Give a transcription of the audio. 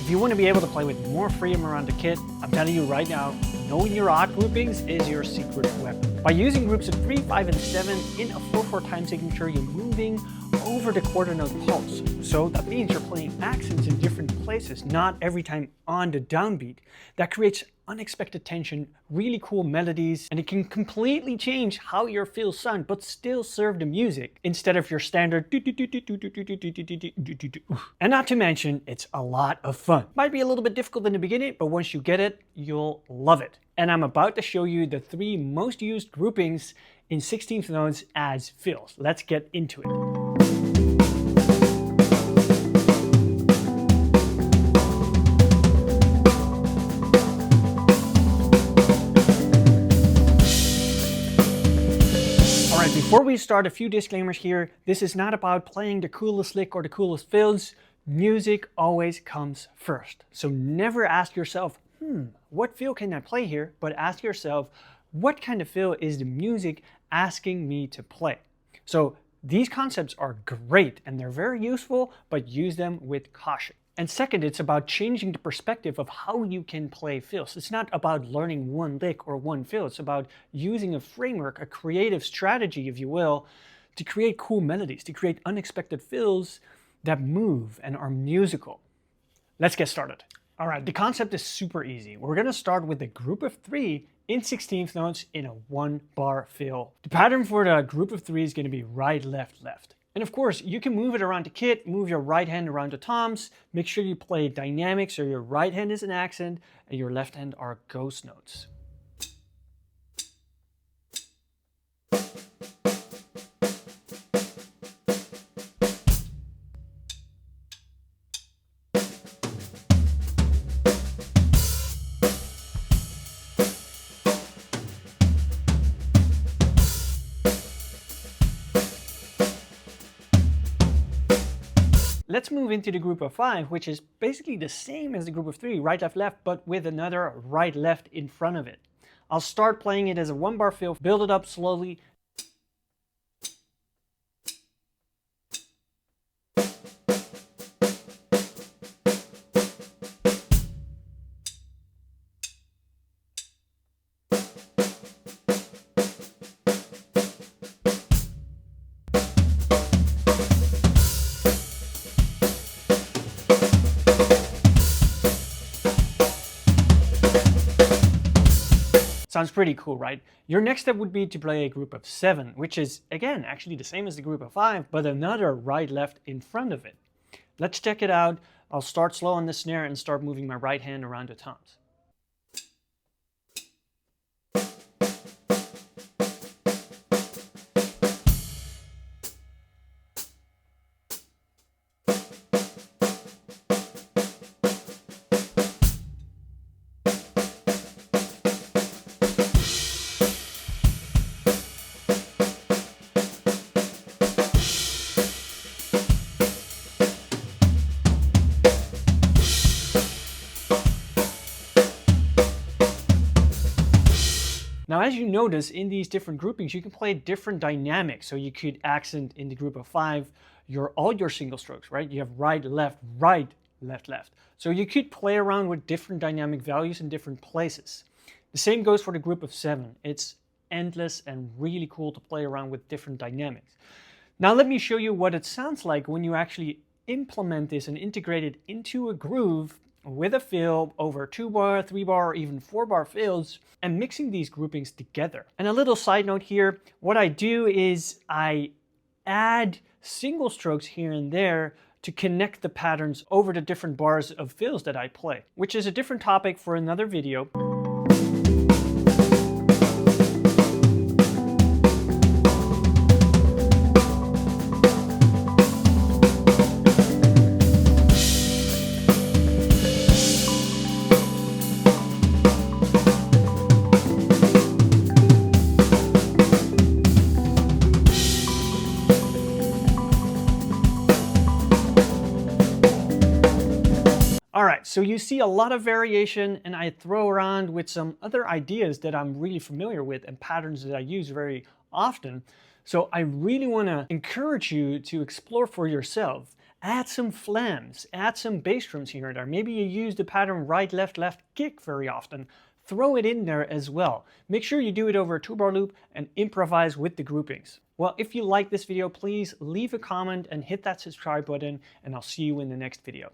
If you want to be able to play with more freedom around the kit, I'm telling you right now, knowing your odd groupings is your secret weapon. By using groups of 3, 5, and 7 in a 4/4 time signature, you're moving over the quarter note pulse. So that means you're playing accents in different places, not every time on the downbeat. That creates unexpected tension, really cool melodies, and it can completely change how your fills sound, but still serve the music instead of your standard. And not to mention, it's a lot of fun. Might be a little bit difficult in the beginning, but once you get it, you'll love it. And I'm about to show you the 3 most used groupings in 16th notes as fills. Let's get into it. Before we start, a few disclaimers here. This is not about playing the coolest lick or the coolest fills. Music always comes first. So never ask yourself, what fill can I play here? But ask yourself, what kind of fill is the music asking me to play? So these concepts are great and they're very useful, but use them with caution. And second, it's about changing the perspective of how you can play fills. It's not about learning one lick or one fill. It's about using a framework, a creative strategy, if you will, to create cool melodies, to create unexpected fills that move and are musical. Let's get started. All right, the concept is super easy. We're going to start with a group of 3 in 16th notes in a 1-bar fill. The pattern for the group of 3 is going to be right, left, left. And of course, you can move it around the kit, move your right hand around the toms, make sure you play dynamic so your right hand is an accent and your left hand are ghost notes. Let's move into the group of 5, which is basically the same as the group of 3, right, left, left, but with another right, left in front of it. I'll start playing it as a 1-bar fill, build it up slowly. Sounds pretty cool, right? Your next step would be to play a group of 7, which is, again, actually the same as the group of 5, but another right, left in front of it. Let's check it out. I'll start slow on the snare and start moving my right hand around the toms. Now, as you notice, in these different groupings, you can play different dynamics. So you could accent in the group of 5 all your single strokes, right? You have right, left, left. So you could play around with different dynamic values in different places. The same goes for the group of 7. It's endless and really cool to play around with different dynamics. Now, let me show you what it sounds like when you actually implement this and integrate it into a groove with a fill over 2-bar, 3-bar, or even 4-bar fills, and mixing these groupings together. And a little side note here, what I do is I add single strokes here and there to connect the patterns over the different bars of fills that I play, which is a different topic for another video. All right, so you see a lot of variation, and I throw around with some other ideas that I'm really familiar with and patterns that I use very often. So I really want to encourage you to explore for yourself. Add some flams, add some bass drums here and there. Maybe you use the pattern right, left kick very often. Throw it in there as well. Make sure you do it over a 2-bar loop and improvise with the groupings. Well, if you like this video, please leave a comment and hit that subscribe button, and I'll see you in the next video.